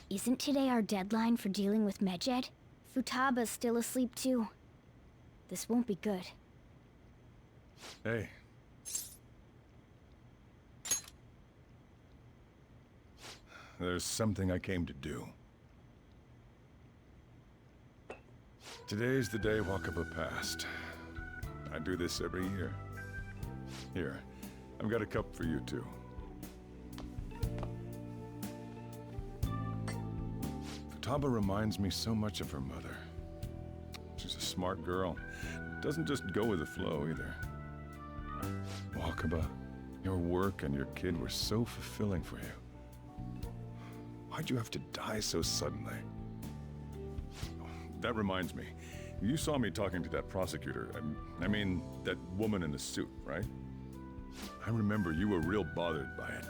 Isn't today our deadline for dealing with Medjed? Futaba's still asleep too. This won't be good. Hey. There's something I came to do. Today's the day Wakaba passed. I do this every year. Here, I've got a cup for you too. Futaba reminds me so much of her mother. She's a smart girl. Doesn't just go with the flow either. Wakaba, your work and your kid were so fulfilling for you. Why'd you have to die so suddenly? That reminds me. You saw me talking to that prosecutor. I mean, that woman in the suit, right? I remember you were real bothered by it.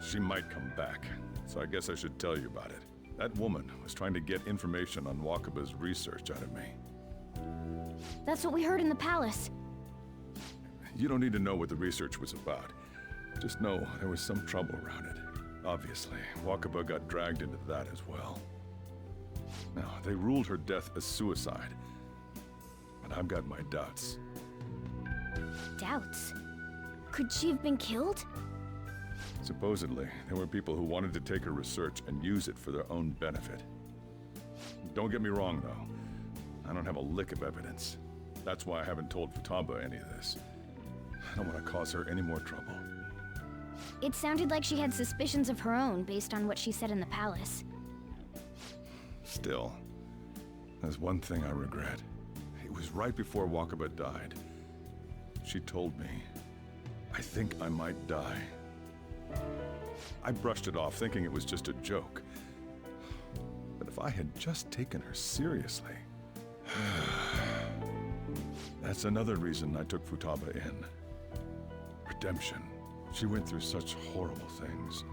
She might come back, so I guess I should tell you about it. That woman was trying to get information on Wakaba's research out of me. That's what we heard in the palace. You don't need to know what the research was about. Just know there was some trouble around it. Obviously, Wakaba got dragged into that as well. Now, they ruled her death as suicide. But I've got my doubts. Doubts? Could she have been killed? Supposedly, there were people who wanted to take her research and use it for their own benefit. Don't get me wrong, though. I don't have a lick of evidence. That's why I haven't told Futaba any of this. I don't want to cause her any more trouble. It sounded like she had suspicions of her own based on what she said in the palace. Still, there's one thing I regret. It was right before Wakaba died. She told me, I think I might die. I brushed it off, thinking it was just a joke. But if I had just taken her seriously... That's another reason I took Futaba in. Redemption. She went through such horrible things.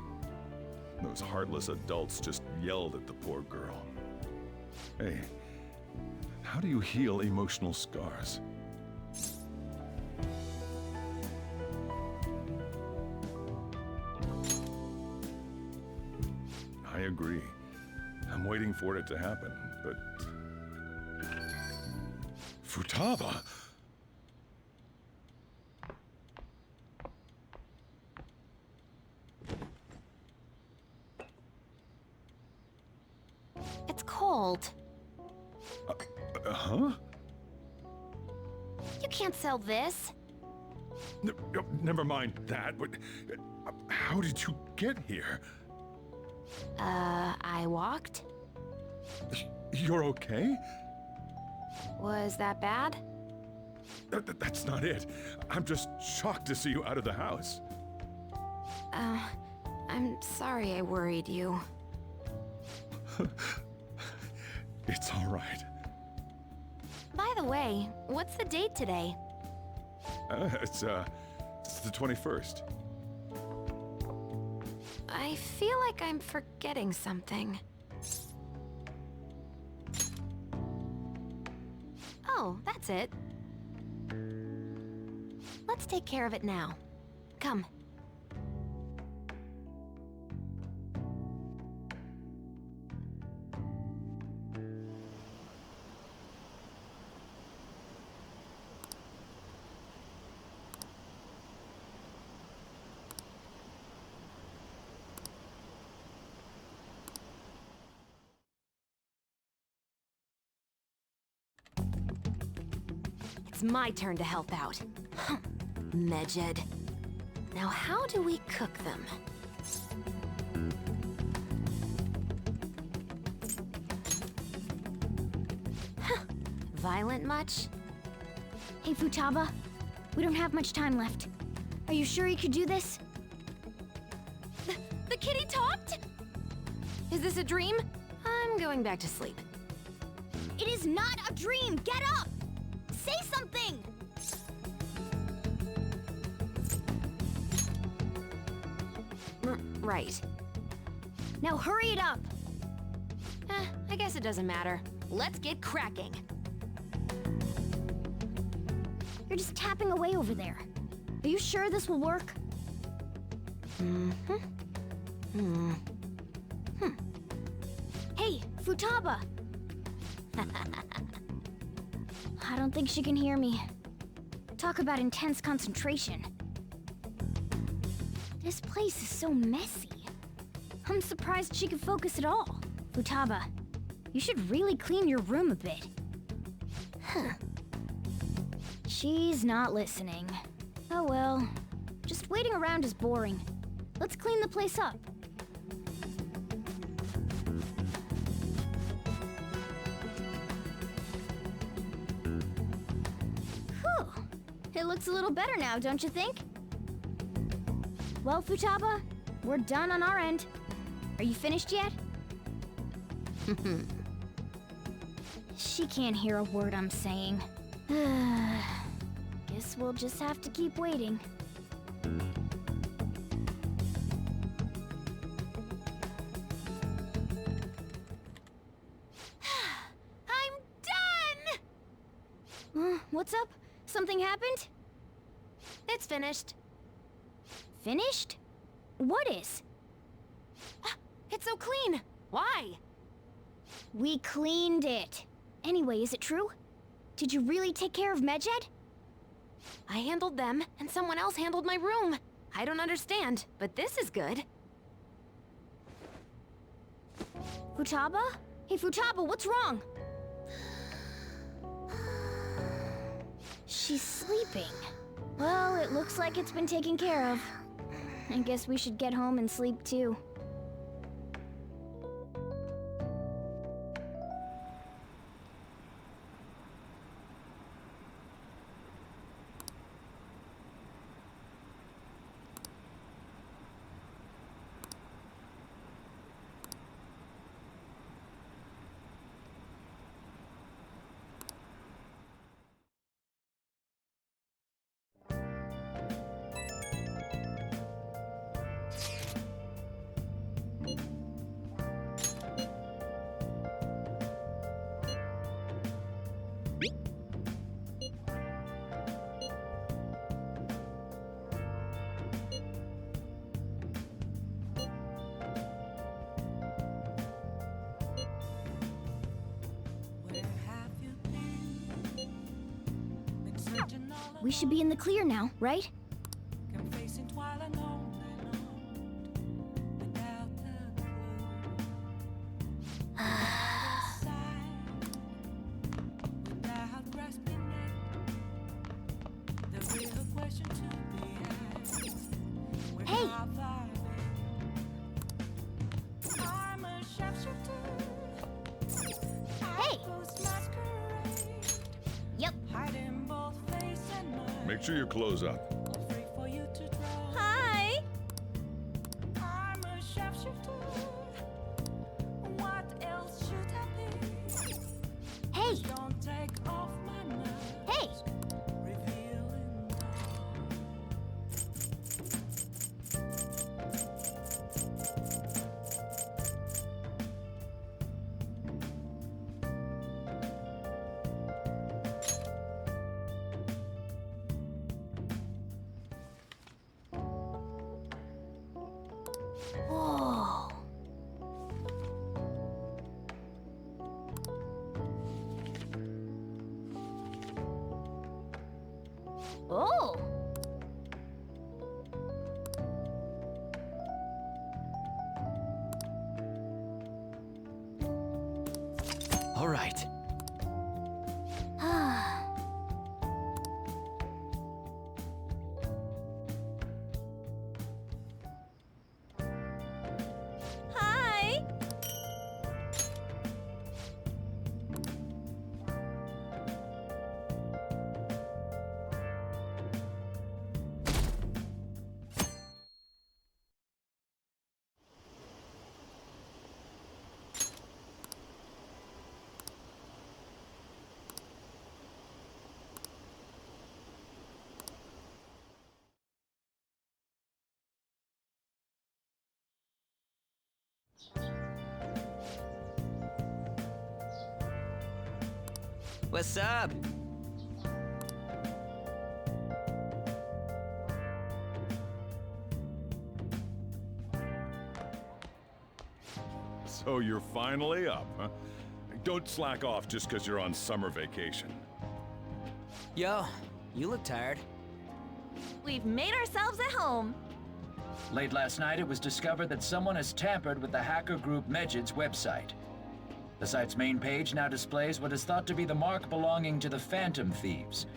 Those heartless adults just yelled at the poor girl. Hey, how do you heal emotional scars? I agree. I'm waiting for it to happen, but... Futaba! It's cold. Huh? You can't sell this. Never mind that, but... How did you get here? I walked? You're okay? Was that bad? That's not it. I'm just shocked to see you out of the house. I'm sorry I worried you. It's all right. By the way, what's the date today? It's the 21st. I feel like I'm forgetting something. Oh, that's it. Let's take care of it now. Come. It's my turn to help out. Medjed. Now how do we cook them? Violent much? Hey, Futaba. We don't have much time left. Are you sure you could do this? The kitty talked? Is this a dream? I'm going back to sleep. It is not a dream! Get up! Say something! Right. Now hurry it up! I guess it doesn't matter. Let's get cracking. You're just tapping away over there. Are you sure this will work? Hey, Futaba! I don't think she can hear me. Talk about intense concentration. This place is so messy. I'm surprised she could focus at all. Futaba, you should really clean your room a bit. Huh. She's not listening. Oh well. Just waiting around is boring. Let's clean the place up. Whew. It looks a little better now, don't you think? Well, Futaba, we're done on our end. Are you finished yet? She can't hear a word I'm saying. Guess we'll just have to keep waiting. I'm done! What's up? Something happened? It's finished. Finished? What is? It's so clean! Why? We cleaned it. Anyway, is it true? Did you really take care of Medjed? I handled them, and someone else handled my room. I don't understand, but this is good. Futaba? Hey, Futaba, what's wrong? She's sleeping. Well, it looks like it's been taken care of. I guess we should get home and sleep too. We should be in the clear now, right? Hey! Hey! Yep. Make sure your clothes up. Hi! Hey! Hey! Whoa. Oh. All right. Hi. What's up? you're finally up, huh? Don't slack off just because you're on summer vacation. Yo, you look tired. We've made ourselves at home. Late last night, it was discovered that someone has tampered with the hacker group Megid's website. The site's main page now displays what is thought to be the mark belonging to the Phantom Thieves.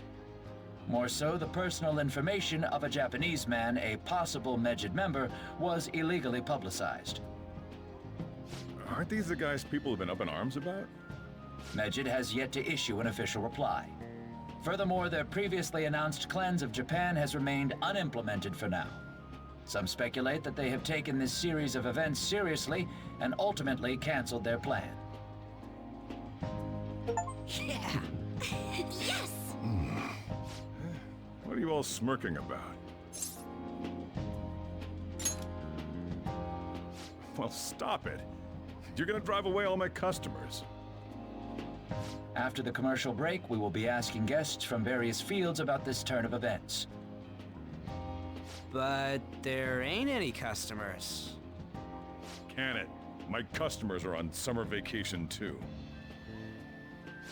More so, the personal information of a Japanese man, a possible Megid member, was illegally publicized. Aren't these the guys people have been up in arms about? Megid has yet to issue an official reply. Furthermore, their previously announced cleanse of Japan has remained unimplemented for now. Some speculate that they have taken this series of events seriously and ultimately canceled their plan. Yeah. Yes! What are you all smirking about? Well, stop it. You're gonna drive away all my customers. After the commercial break, we will be asking guests from various fields about this turn of events. But there ain't any customers. Can it? My customers are on summer vacation too.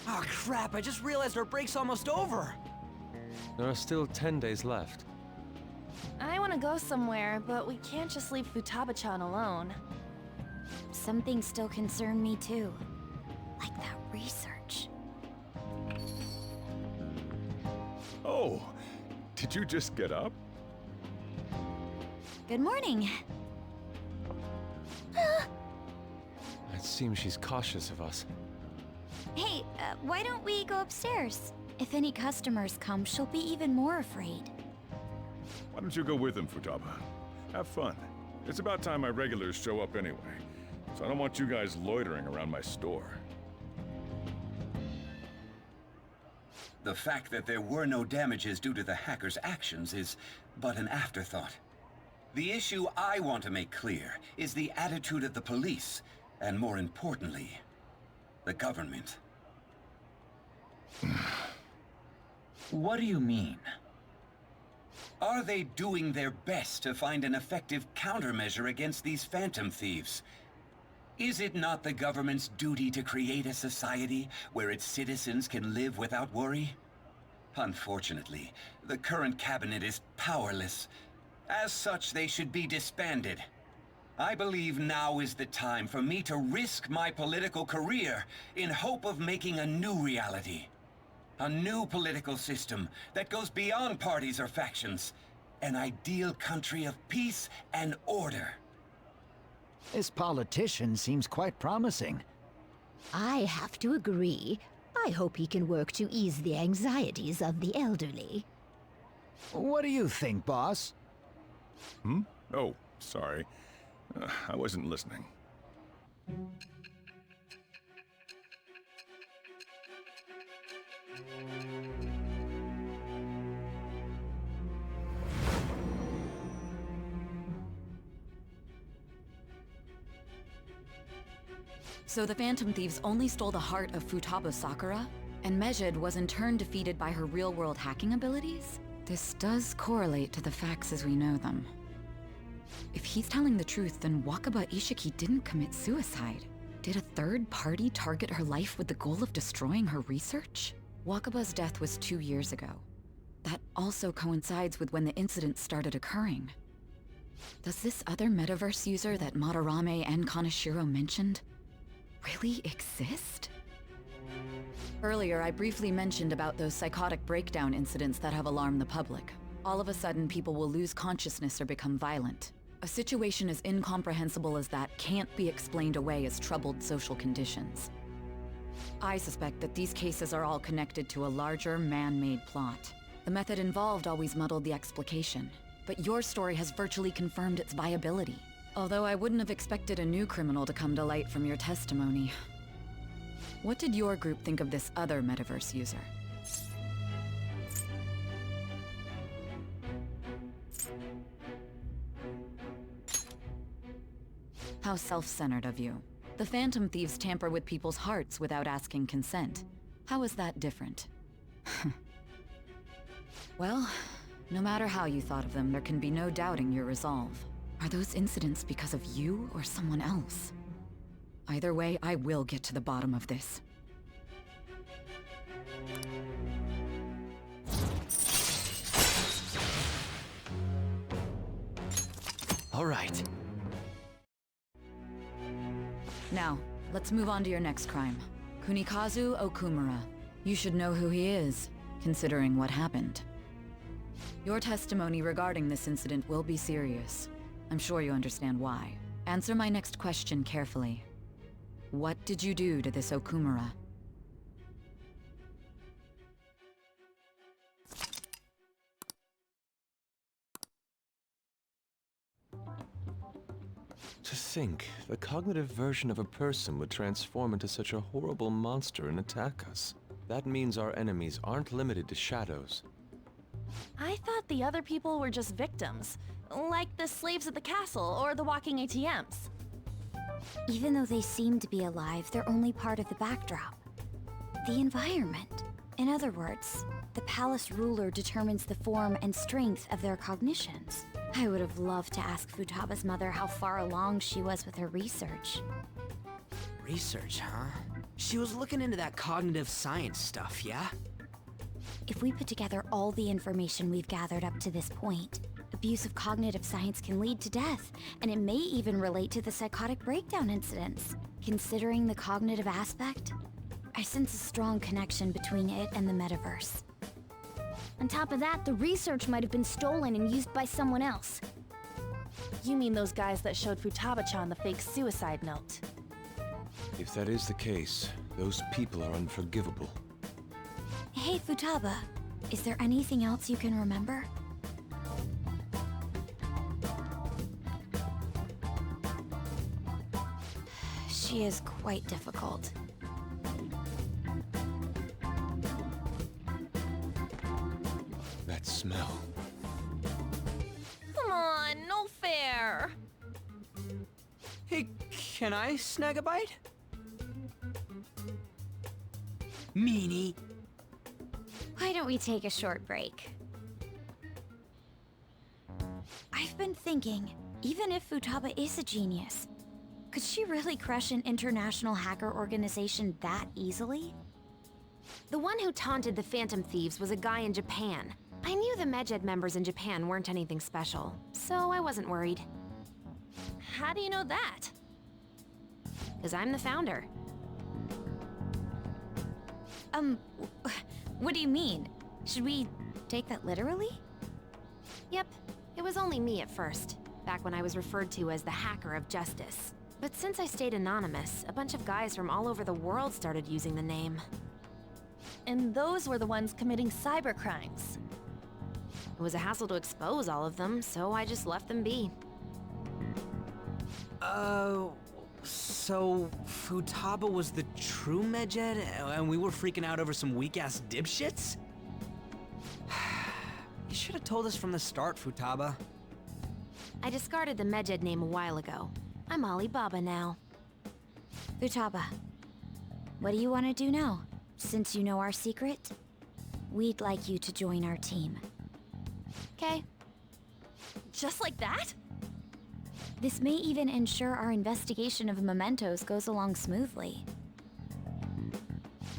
Oh crap, I just realized our break's almost over. There are still 10 days left. I want to go somewhere, but we can't just leave Futaba-chan alone. Some things still concern me too. Like that research. Oh, did you just get up? Good morning. It seems she's cautious of us. Hey, why don't we go upstairs? If any customers come, she'll be even more afraid. Why don't you go with them, Futaba? Have fun. It's about time my regulars show up anyway, so I don't want you guys loitering around my store. The fact that there were no damages due to the hacker's actions is but an afterthought. The issue I want to make clear is the attitude of the police, and more importantly, the government. What do you mean? Are they doing their best to find an effective countermeasure against these Phantom Thieves? Is it not the government's duty to create a society where its citizens can live without worry? Unfortunately, the current cabinet is powerless. As such, they should be disbanded. I believe now is the time for me to risk my political career in hope of making a new reality. A new political system that goes beyond parties or factions. An ideal country of peace and order. This politician seems quite promising. I have to agree. I hope he can work to ease the anxieties of the elderly. What do you think, boss? Oh, sorry. I wasn't listening. So the Phantom Thieves only stole the heart of Futaba Sakura, and Megid was in turn defeated by her real-world hacking abilities? This does correlate to the facts as we know them. If he's telling the truth, then Wakaba Ishiki didn't commit suicide. Did a third party target her life with the goal of destroying her research? Wakaba's death was 2 years ago. That also coincides with when the incident started occurring. Does this other metaverse user that Madarame and Kaneshiro mentioned really exist? Earlier, I briefly mentioned about those psychotic breakdown incidents that have alarmed the public. All of a sudden, people will lose consciousness or become violent. A situation as incomprehensible as that can't be explained away as troubled social conditions. I suspect that these cases are all connected to a larger, man-made plot. The method involved always muddled the explication, but your story has virtually confirmed its viability. Although I wouldn't have expected a new criminal to come to light from your testimony. What did your group think of this other metaverse user? How self-centered of you. The Phantom Thieves tamper with people's hearts without asking consent. How is that different? Well, no matter how you thought of them, there can be no doubting your resolve. Are those incidents because of you or someone else? Either way, I will get to the bottom of this. All right. Now, let's move on to your next crime. Kunikazu Okumura. You should know who he is, considering what happened. Your testimony regarding this incident will be serious. I'm sure you understand why. Answer my next question carefully. What did you do to this Okumura? To think, the cognitive version of a person would transform into such a horrible monster and attack us. That means our enemies aren't limited to shadows. I thought the other people were just victims, like the slaves at the castle or the walking ATMs. Even though they seem to be alive, they're only part of the backdrop. The environment. In other words, the palace ruler determines the form and strength of their cognitions. I would have loved to ask Futaba's mother how far along she was with her research. Research, huh? She was looking into that cognitive science stuff, yeah? If we put together all the information we've gathered up to this point, abuse of cognitive science can lead to death, and it may even relate to the psychotic breakdown incidents. Considering the cognitive aspect, I sense a strong connection between it and the metaverse. On top of that, the research might have been stolen and used by someone else. You mean those guys that showed Futaba-chan the fake suicide note? If that is the case, those people are unforgivable. Hey, Futaba, is there anything else you can remember? She is quite difficult. That smell. Come on, no fair. Hey, can I snag a bite? Meanie. Why don't we take a short break? I've been thinking, even if Futaba is a genius, could she really crush an international hacker organization that easily? The one who taunted the Phantom Thieves was a guy in Japan. I knew the Medjed members in Japan weren't anything special, so I wasn't worried. How do you know that? Because I'm the founder. What do you mean? Should we take that literally? Yep, it was only me at first, back when I was referred to as the Hacker of Justice. But since I stayed anonymous, a bunch of guys from all over the world started using the name. And those were the ones committing cybercrimes. It was a hassle to expose all of them, so I just left them be. So Futaba was the true Medjed, and we were freaking out over some weak-ass dipshits? You should have told us from the start, Futaba. I discarded the Medjed name a while ago. I'm Alibaba now. Futaba, what do you want to do now? Since you know our secret, we'd like you to join our team. Okay. Just like that? This may even ensure our investigation of mementos goes along smoothly.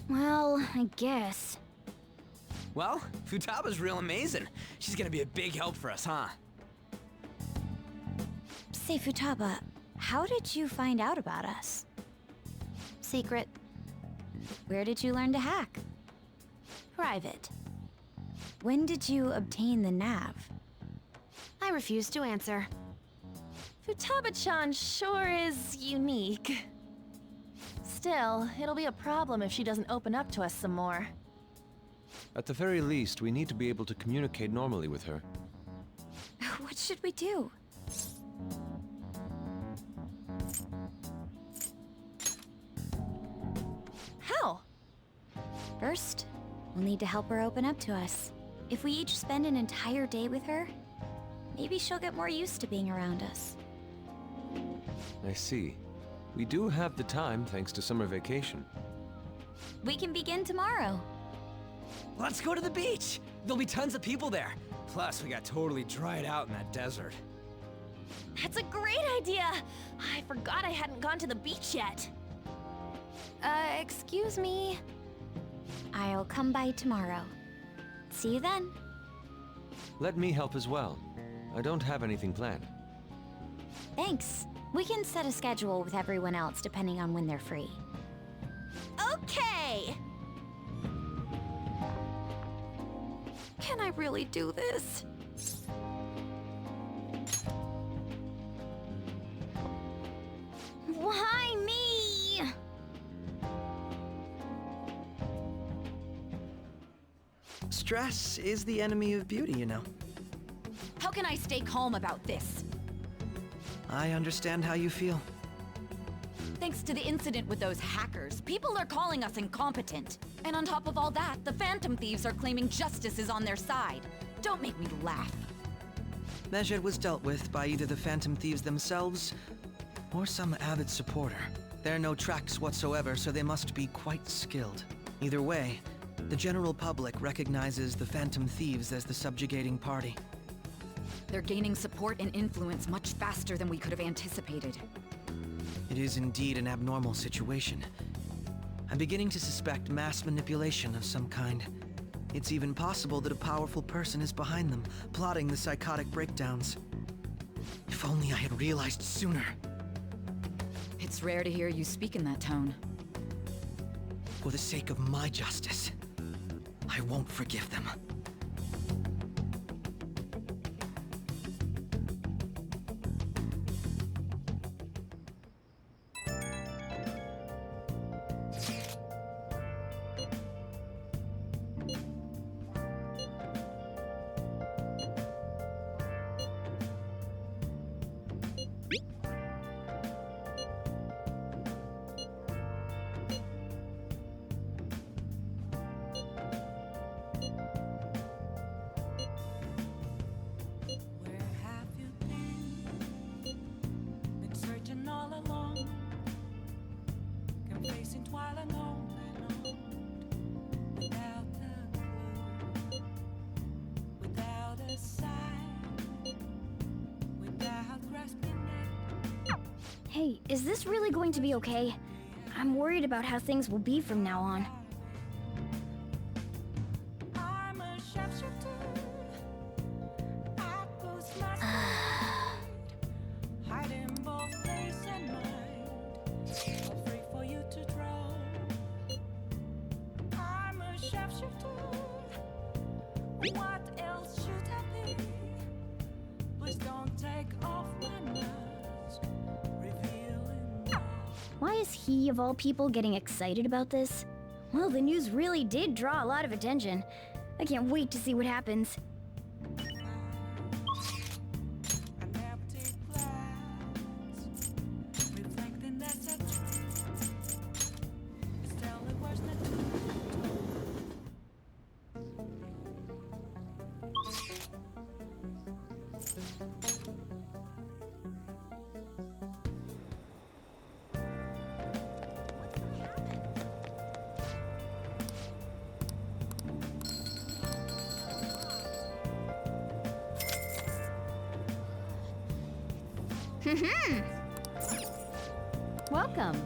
Well, I guess. Well, Futaba's real amazing. She's gonna be a big help for us, huh? Say, Futaba, how did you find out about us? Secret. Where did you learn to hack? Private. When did you obtain the nav? I refuse to answer. Futaba-chan sure is unique. Still, it'll be a problem if she doesn't open up to us some more. At the very least, we need to be able to communicate normally with her. What should we do? How? First, we'll need to help her open up to us. If we each spend an entire day with her, maybe she'll get more used to being around us. I see. We do have the time thanks to summer vacation. We can begin tomorrow. Let's go to the beach! There'll be tons of people there. Plus, we got totally dried out in that desert. That's a great idea! I forgot I hadn't gone to the beach yet. Excuse me. I'll come by tomorrow. See you then. Let me help as well. I don't have anything planned. Thanks. We can set a schedule with everyone else depending on when they're free. Okay! Can I really do this? Why me? Stress is the enemy of beauty, you know. How can I stay calm about this? I understand how you feel. Thanks to the incident with those hackers, people are calling us incompetent. And on top of all that, the Phantom Thieves are claiming justice is on their side. Don't make me laugh. Mejed was dealt with by either the Phantom Thieves themselves or some avid supporter. There are no tracks whatsoever, so they must be quite skilled. Either way, the general public recognizes the Phantom Thieves as the subjugating party. They're gaining support and influence much faster than we could have anticipated. It is indeed an abnormal situation. I'm beginning to suspect mass manipulation of some kind. It's even possible that a powerful person is behind them, plotting the psychotic breakdowns. If only I had realized sooner. It's rare to hear you speak in that tone. For the sake of my justice, I won't forgive them. Hey, is this really going to be okay? I'm worried about how things will be from now on. Why is he, of all people, getting excited about this? Well, the news really did draw a lot of attention. I can't wait to see what happens. Welcome.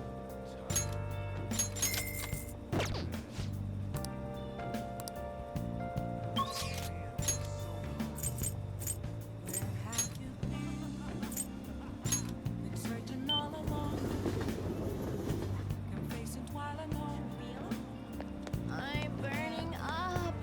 I'm burning up.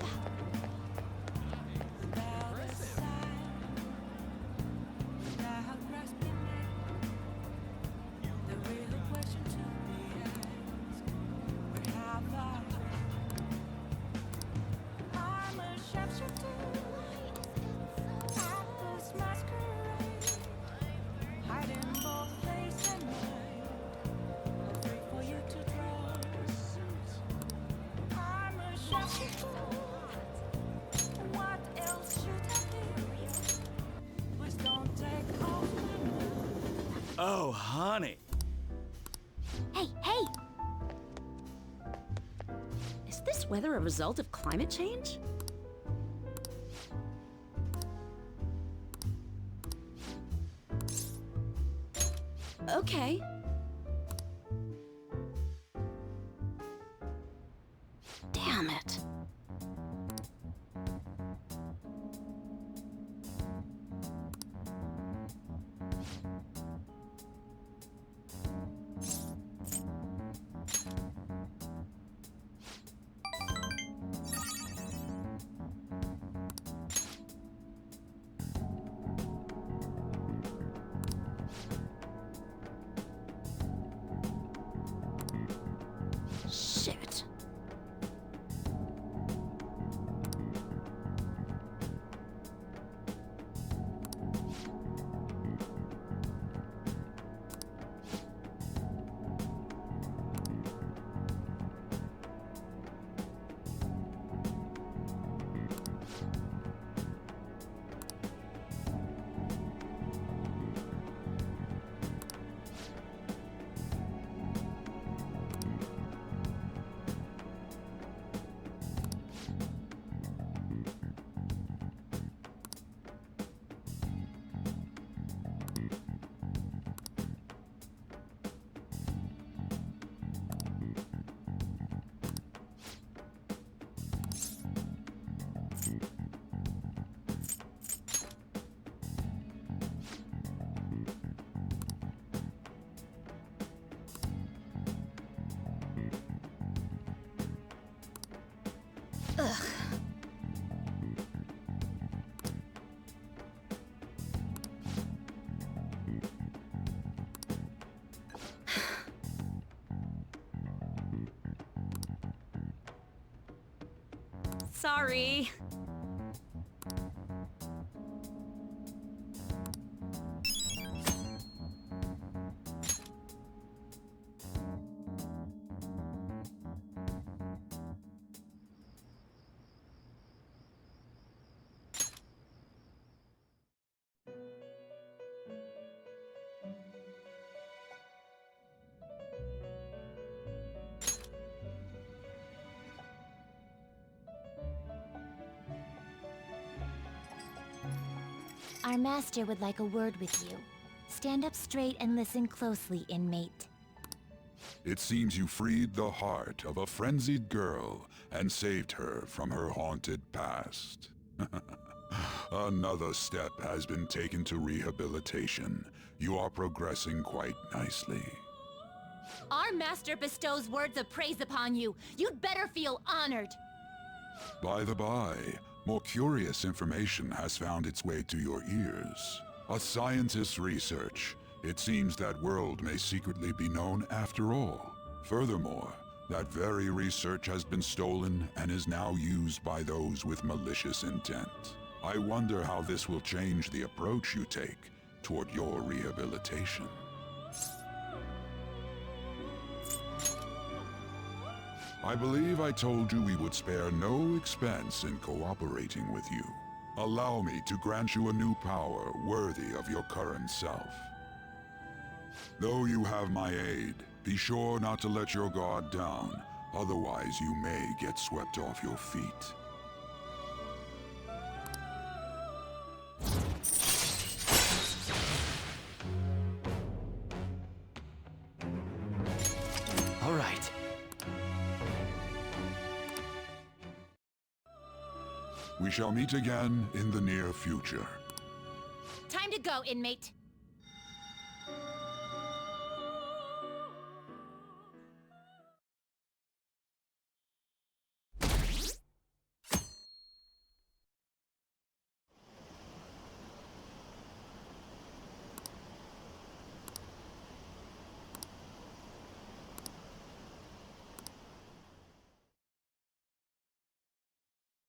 Oh, honey. Hey, hey! Is this weather a result of climate change? Okay. Sorry. Our master would like a word with you. Stand up straight and listen closely, inmate. It seems you freed the heart of a frenzied girl and saved her from her haunted past. Another step has been taken to rehabilitation. You are progressing quite nicely. Our master bestows words of praise upon you. You'd better feel honored. By the by, more curious information has found its way to your ears. A scientist's research. It seems that world may secretly be known after all. Furthermore, that very research has been stolen and is now used by those with malicious intent. I wonder how this will change the approach you take toward your rehabilitation. I believe I told you we would spare no expense in cooperating with you. Allow me to grant you a new power worthy of your current self. Though you have my aid, be sure not to let your guard down, otherwise you may get swept off your feet. All right. We shall meet again in the near future. Time to go, inmate.